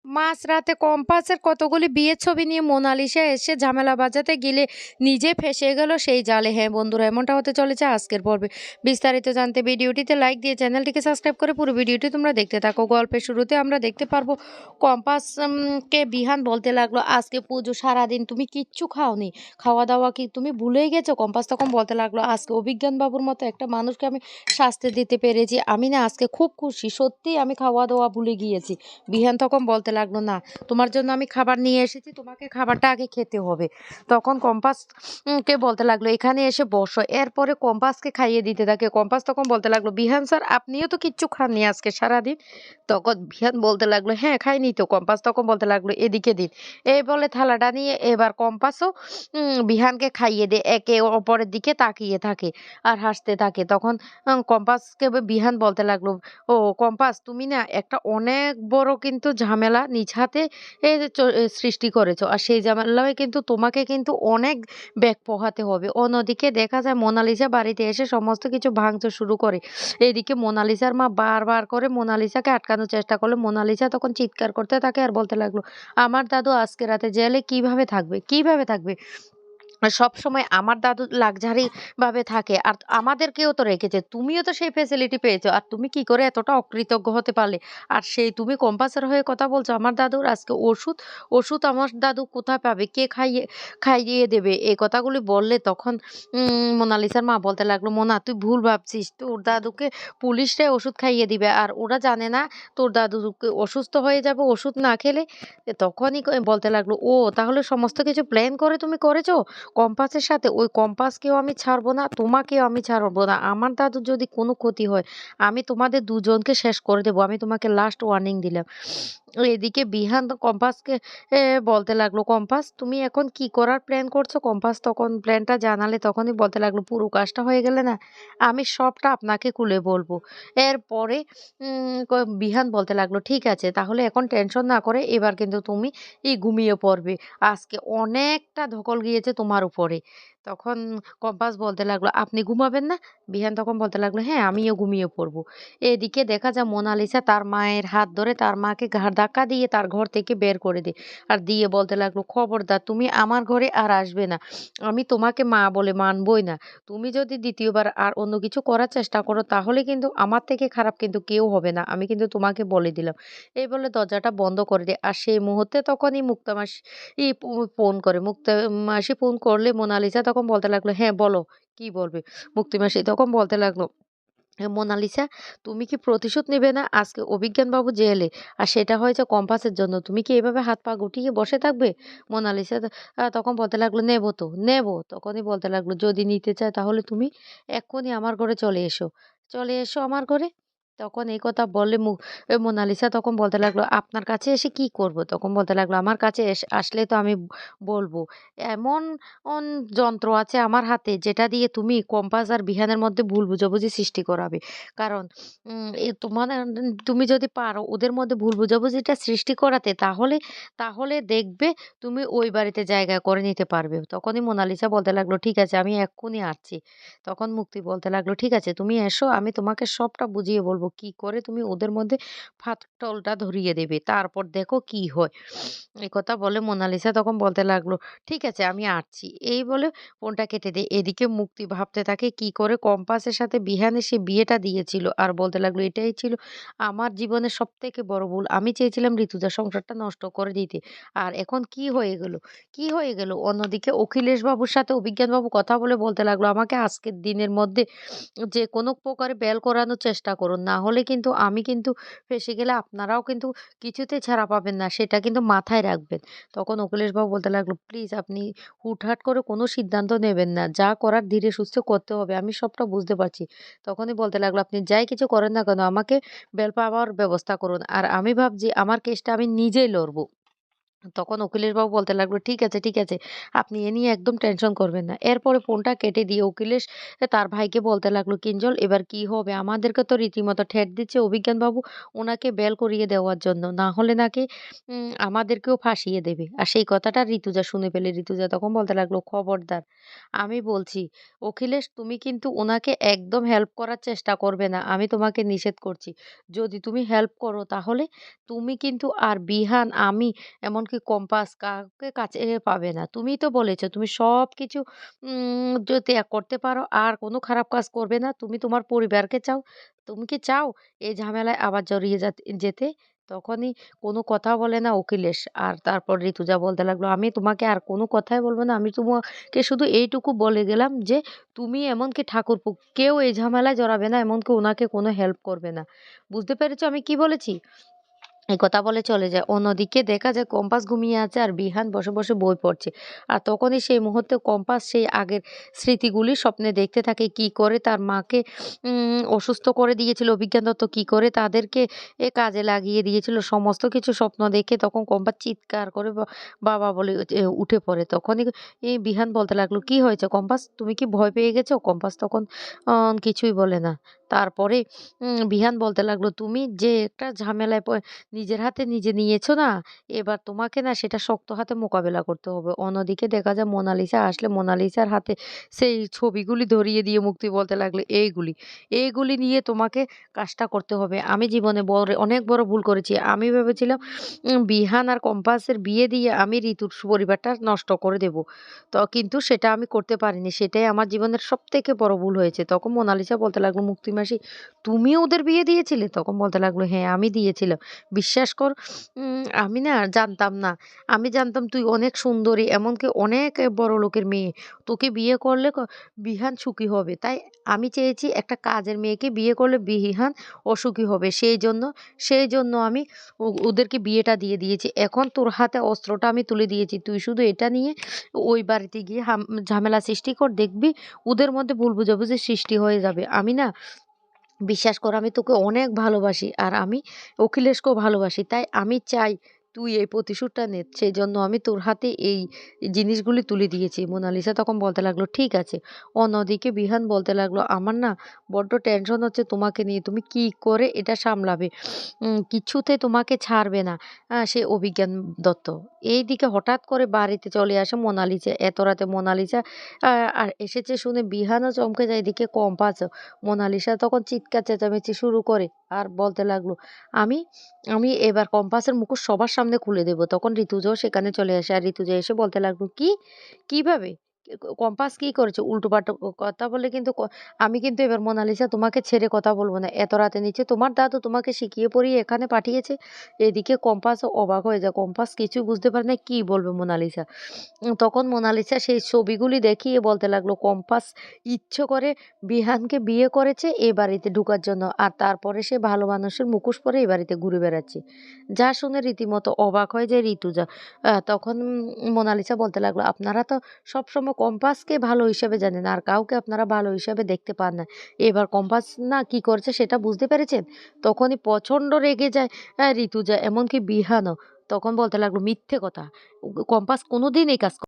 মাঝরাতে কম্পাসের কতগুলি বিয়ের ছবি নিয়ে মোনালিসা এসে ঝামেলা বাজাতে গেলে নিজে ফেঁসে গেল সেই জালে। হ্যাঁ বন্ধুরা, এমনটা হতে চলেছে আজকের পর্বে। বিস্তারিত জানতে ভিডিওটিতে লাইক দিয়ে চ্যানেলটিকে সাবস্ক্রাইব করে পুরো ভিডিওটি তোমরা দেখতে থাকো। গল্পের শুরুতে আমরা দেখতে পারবো কম্পাস কে বিহান বলতে লাগলো, আজকে পুজো, সারাদিন তুমি কিচ্ছু খাওনি, খাওয়া দাওয়া কি তুমি ভুলেই গেছো? কম্পাস তখন বলতে লাগলো, আজকে অভিজ্ঞান বাবুর মতো একটা মানুষকে আমি শাস্তি দিতে পেরেছি, আমি না আজকে খুব খুশি, সত্যিই আমি খাওয়া দাওয়া ভুলে গিয়েছি। বিহান তখন বলতে লাগলো, না, তোমার জন্য আমি খাবার নিয়ে এসেছি, তোমাকে খাবারটা আগে খেতে হবে। তখন কম্পাস কে বলতে লাগলো, এখানে এসে বসো। এরপরে কম্পাসকে খাইয়ে দিতে থাকে। কম্পাস তখন বলতে লাগলো, বিহান স্যার, আপনিও তো কিচ্ছু খাননি আজকে সারাদিন। তখন বিহান বলতে লাগলো, হ্যাঁ খাইনি তো। কম্পাস তখন বলতে লাগলো, এদিকে দিন। এই বলে থালাটা নিয়ে এবার কম্পাসও বিহানকে খাইয়ে দেয়। একে অপরের দিকে তাকিয়ে থাকে আর হাসতে থাকে। তখন কম্পাসকে বিহান বলতে লাগলো, ও কম্পাস, তুমি না একটা অনেক বড় কিন্তু ঝামেলা নিজ হাতে সৃষ্টি করেছো। আর সেই ঝামেলায় কিন্তু তোমাকে কিন্তু অনেক ব্যাক পোহাতে হবে। অন্যদিকে দেখা যায় মোনালিসা বাড়িতে এসে সমস্ত কিছু ভাঙচুর শুরু করে। এদিকে মোনালিসার মা বারবার করে মোনালিসাকে আটকানোর চেষ্টা করলে মোনালিসা তখন চিৎকার করতে থাকে আর বলতে লাগলো, আমার দাদু আজকে রাতে জেলে কিভাবে থাকবে, কিভাবে থাকবে? সবসময় আমার দাদু লাক্সারি ভাবে থাকে আর আমাদেরকেও তো রেখেছে। তুমিও তো সেই ফেসিলিটি পেয়েছো। আর তুমি কি করে এতটা অকৃতজ্ঞ হতে পারলে? আর সেই তুমি কম্পাসের হয়ে কথা বলছো। আমার দাদুর আজকে ওষুধ আমার দাদু কোথায় পাবে? কে খাইয়ে দেবে? এই কথাগুলি বললে তখন মোনালিসার মা বলতে লাগলো, মোনা, তুই ভুল ভাবছিস। তোর দাদুকে পুলিশরাই ওষুধ খাইয়ে দিবে। আর ওরা জানে না তোর দাদুকে অসুস্থ হয়ে যাবে ওষুধ না খেলে। তখনই বলতে লাগলো, ও তাহলে সমস্ত কিছু প্ল্যান করে তুমি করেছো? কম্পাসের সাথে, ওই কম্পাসকেও আমি ছাড়বো না, তোমাকেও আমি ছাড়বো না। আমার দাদুর যদি কোনো ক্ষতি হয়, আমি তোমাদের দুজনকে শেষ করে দেবো। আমি তোমাকে লাস্ট ওয়ার্নিং দিলাম। এদিকে বিহান তো কম্পাসকে বলতে লাগলো, কম্পাস, তুমি এখন কি করার প্ল্যান করছো? কম্পাস তখন প্ল্যানটা জানালে তখনই বলতে লাগলো, পুরো কাজটা হয়ে গেলে না, আমি সবটা আপনাকে খুলে বলবো। এরপরে বিহান বলতে লাগলো, ঠিক আছে, তাহলে এখন টেনশন না করে এবার কিন্তু তুমি ঘুমিয়ে পড়বে। আজকে অনেকটা ধকল গিয়েছে তোমার উপরে। তখন কম্পাস বলতে লাগলো, আপনি ঘুমাবেন না? বিহান তখন বলতে লাগলো, হ্যাঁ, আমিও ঘুমিয়ে পড়বো। এদিকে দেখা যায় মোনালিসা তার মায়ের হাত ধরে তার মাকে ঘাড় ধাক্কা দিয়ে তার ঘর থেকে বের করে দেয়। আর দিয়ে বলতে লাগলো, খবরদার তুমি আমার ঘরে আর আসবে না। আমি তোমাকে মা বলে মানবই না। তুমি যদি দ্বিতীয়বার আর অন্য কিছু করার চেষ্টা করো তাহলে কিন্তু আমার থেকে খারাপ কিন্তু কেউ হবে না। আমি কিন্তু তোমাকে বলে দিলাম। এই বলে দরজাটা বন্ধ করে দেয়। আর সেই মুহূর্তে তখনই মুক্তামাসি ফোন করে। মুক্তামাসি ফোন করলে মোনালিসা তখন বলতে লাগলো, হ্যাঁ বলো, কি বলবে? মুক্তামাসি তখন বলতে লাগলো, মোনালিসা, তুমি কি প্রতিশোধ নিবে না? আজকে অভিজ্ঞানবাবু জেলে। আর সেটা হয়েছে কম্পাসের জন্য। তুমি কি এভাবে হাত পা গুটিয়ে বসে থাকবে? মোনালিসা তখন বলতে লাগলো, নেবো তো, নেবো। তখনই বলতে লাগলো, যদি নিতে চায় তাহলে তুমি এক্ষুনি আমার ঘরে চলে এসো। চলে এসো আমার ঘরে। তখন এই কথা বললে মোনালিসা তখন বলতে লাগলো, আপনার কাছে এসে কি করব? তখন বলতে লাগলো, আমার কাছে আসলে তো আমি বলবো। এমন যন্ত্র আছে আমার হাতে যেটা দিয়ে তুমি কম্পাস আর বিহানের মধ্যে ভুল বোঝাবুঝি সৃষ্টি করাবে। কারণ তুমি যদি পারো ওদের মধ্যে ভুল বোঝাবুঝিটা সৃষ্টি করাতে, তাহলে দেখবে তুমি ওই বাড়িতে জায়গা করে নিতে পারবে। তখনই মোনালিসা বলতে লাগলো, ঠিক আছে, আমি এক্ষুনি আসছি। তখন মুক্তি বলতে লাগলো, ঠিক আছে, তুমি এসো, আমি তোমাকে সবটা বুঝিয়ে বলবো কি করে তুমি ওদের মধ্যে ফাটলটা ধরিয়ে দেবে। তারপর দেখো কি হয়। একথা বলে মোনালিসা তখন বলতে লাগলো, ঠিক আছে, আমি আসছি। এই বলে ফোনটা কেটে দেয়। এদিকে মুক্তি ভাবতে থাকে কি করে কম্পাসের সাথে বিহানে সে বিয়েটা দিয়েছিল। আর বলতে লাগলো, এটাই ছিল আমার জীবনের সবথেকে বড় ভুল। আমি চেয়েছিলাম ঋতুজার সংসারটা নষ্ট করে দিতে। আর এখন কি হয়ে গেল? কি হয়ে গেল? অন্যদিকে অখিলেশ বাবুর সাথে অভিজ্ঞান বাবু কথা বলে বলতে লাগলো, আমাকে আজকের দিনের মধ্যে যে কোনো প্রকারে বেল করানোর চেষ্টা করুন। না হলে কিন্তু আমি কিন্তু ফেঁসে গেলে আপনারাও কিন্তু কিছুতেই ছাড়া পাবেন না। সেটা কিন্তু মাথায় রাখবেন। তখন অখিলেশবাবু বলতে লাগলো, প্লিজ আপনি হুটহাট করে কোনো সিদ্ধান্ত নেবেন না। যা করার ধীরে সুস্থে করতে হবে। আমি সবটা বুঝতে পারছি। তখনই বলতে লাগলো, আপনি যাই কিছু করেন না কেন আমাকে বেল পাওয়ার ব্যবস্থা করুন। আর আমি ভাবছি আমার কেসটা আমি নিজেই লড়বো। তখন উকিলেশবাবু বলতে লাগলো, "ঠিক আছে, ঠিক আছে। আপনি এ নিয়ে একদম টেনশন করবেন না।" এরপরে ফোনটা কেটে দিয়ে উকিলেশ তার ভাইকে বলতে লাগলো, "কিঞ্জল এবার কি হবে? আমাদেরকে তো রীতিমতো ঠেট দিচ্ছে অভিজ্ঞানবাবু উনাকে বেল করিয়ে দেওয়ার জন্য। না হলে নাকি আমাদেরকেও ফাঁসিয়ে দেবে।" আর সেই কথাটা ঋতুজা শুনে পেলে। ঋতুজা তখন বলতে লাগলো, "খবরদার! আমি বলছি, অখিলেশ তুমি কিন্তু উনাকে একদম হেল্প করার চেষ্টা করবে না। আমি তোমাকে নিষেধ করছি। যদি তুমি হেল্প করো তাহলে তুমি কিন্তু আর বিহান, আমি এমনকি কম্পাস কাউকে কাছে পাবে না। তুমিই তো বলেছ তুমি সবকিছু যদি ত্যাগ করতে পারো আর কোনো খারাপ কাজ করবে না। তুমি তোমার পরিবারকে চাও। তুমি কি চাও এই ঝামেলায় আবার জড়িয়ে যেতে? তখনই কোনো কথা বলে না অখিলেশ। আর তারপর ঋতুজা বলতে লাগলো, "আমি তোমাকে আর কোনো কথাই বলব না। আমি তোমাকে শুধু এইটুকু বলে গেলাম যে, তুমি এমনকি ঠাকুরপো কেউ এই ঝামেলায় জড়াবে না, এমনকি উনাকে কোনো হেল্প করবে না। বুঝতে পেরেছ আমি কি বলেছি?" এই কথা বলে চলে যায়। অন্যদিকে দেখা যায় কম্পাস ঘুমিয়ে আছে আর বিহান বসে, বসে বই পড়ছে। আর তখনই সেই মুহূর্তে কম্পাস সেই আগের স্মৃতিগুলি স্বপ্নে দেখতে থাকে। কি করে তার মাকে অসুস্থ করে দিয়েছিল অভিজ্ঞান দত্ত, কি করে তাদেরকে কাজে লাগিয়ে দিয়েছিল। সমস্ত কিছু স্বপ্ন দেখে তখন কম্পাস চিৎকার করে বাবা বলে উঠে পড়ে। তখনই বিহান বলতে লাগলো, "কি হয়েছে কম্পাস? তুমি কি ভয় পেয়ে গেছো?" কম্পাস তখন কিছুই বলে না। তারপরে বিহান বলতে লাগলো, "তুমি যে একটা ঝামেলায় নিজের হাতে নিজে নিয়েছো না, এবার তোমাকে না সেটা শক্ত হাতে মোকাবেলা করতে হবে।" অন্যদিকে দেখা যায় মোনালিসা আসলে মোনালিসার হাতে সেই ছবিগুলি ধরিয়ে দিয়ে মুক্তি বলতে লাগলো, এইগুলি নিয়ে তোমাকে কাজটা করতে হবে। আমি জীবনে অনেক বড় ভুল করেছি। আমি ভেবেছিলাম বিহান আর কম্পাসের বিয়ে দিয়ে আমি ঋতুর পরিবারটা নষ্ট করে দেব। কিন্তু সেটা আমি করতে পারিনি। সেটাই আমার জীবনের সবথেকে বড় ভুল হয়েছে। তখন মোনালিসা বলতে লাগলো, "মুক্তি মাসি তুমিও ওদের বিয়ে দিয়েছিলে?" তখন বলতে লাগলো, "হ্যাঁ, আমি দিয়েছিলাম। বিশ্বাস কর আমি না জানতাম না। আমি জানতাম তুই অনেক সুন্দরী, এমনকি অনেক বড়লোকের মেয়ে। তোকে বিয়ে করলে বিহান সুখী হবে। তাই আমি চেয়েছি একটা কাজের মেয়েকে বিয়ে করলে বিহান অসুখী হবে। সেই জন্য আমি ওদেরকে বিয়েটা দিয়ে দিয়েছি। এখন তোর হাতে অস্ত্রটা আমি তুলে দিয়েছি। তুই শুধু এটা নিয়ে ওই বাড়িতে গিয়ে ঝামেলা সৃষ্টি কর। দেখবি ওদের মধ্যে ভুল বোঝাবুঝি সৃষ্টি হয়ে যাবে। আমি না বিশ্বাস কর আমি তোকে অনেক ভালোবাসি। আর আমি অখিলেশকেও ভালোবাসি। তাই আমি চাই তুই এই প্রতিশোধটা নে। সেজন্য আমি তোর হাতে এই জিনিসগুলি তুলে দিয়েছি।" মোনালিসা তখন বলতে লাগলো, "ঠিক আছে।" অন্যদিকে বিহান বলতে লাগলো, "আমার না বড্ড টেনশন হচ্ছে তোমাকে নিয়ে। তুমি কি করে এটা সামলাবে? কিছুতে তোমাকে ছাড়বে না সে অভিজ্ঞান দত্ত।" এইদিকে হঠাৎ করে বাড়িতে চলে আসে মোনালিসা। এত রাতে মোনালিসা আ আর এসেছে শুনে বিহানও চমকে যায়। এদিকে কম্পাসও। মোনালিসা তখন চিৎকার চেঁচামেচি শুরু করে আর বলতে লাগলো, "আমি আমি এবার কম্পাসের মুখোশ সবার সামনে খুলে দেব।" তখন ঋতুজাও সেখানে চলে আসে। আর ঋতুজা এসে বলতে লাগলো, "কি? কিভাবে? কম্পাস কি করেছে?" উল্টোপাল্টা কথা বলে কিন্তু আমি কিন্তু এবার মোনালিসা তোমাকে ছেড়ে কথা বলব না। এত রাতে নিচে তোমার দাদু তোমাকে শিখিয়ে পড়িয়ে এখানে পাঠিয়েছে। এদিকে কম্পাসও অবাক হয়ে যায়। কম্পাস কিছুই বুঝতে পারে না কি বলবে মোনালিসা। তখন মোনালিসা সেই ছবিগুলি দেখিয়ে বলতে লাগলো, "কম্পাস ইচ্ছে করে বিহানকে বিয়ে করেছে এ বাড়িতে ঢুকার জন্য। আর তারপরে সে ভালো মানুষের মুখোশ পরে এ বাড়িতে ঘুরে বেড়াচ্ছে।" যা শুনে রীতিমতো অবাক হয়ে যায় ঋতুজা। তখন মোনালিসা বলতে লাগলো, "আপনারা তো সবসময় কম্পাসকে ভালো হিসেবে জানেন। আর কাউকে আপনারা ভালো হিসেবে দেখতে পান না। এবার কম্পাস না কি করছে সেটা বুঝতে পেরেছেন?" তখনই প্রচন্ড রেগে যায় ঋতুজা, এমনকি বিহানও। তখন বলতে লাগলো, "মিথ্যে কথা। কম্পাস কোনোদিন এই কাজ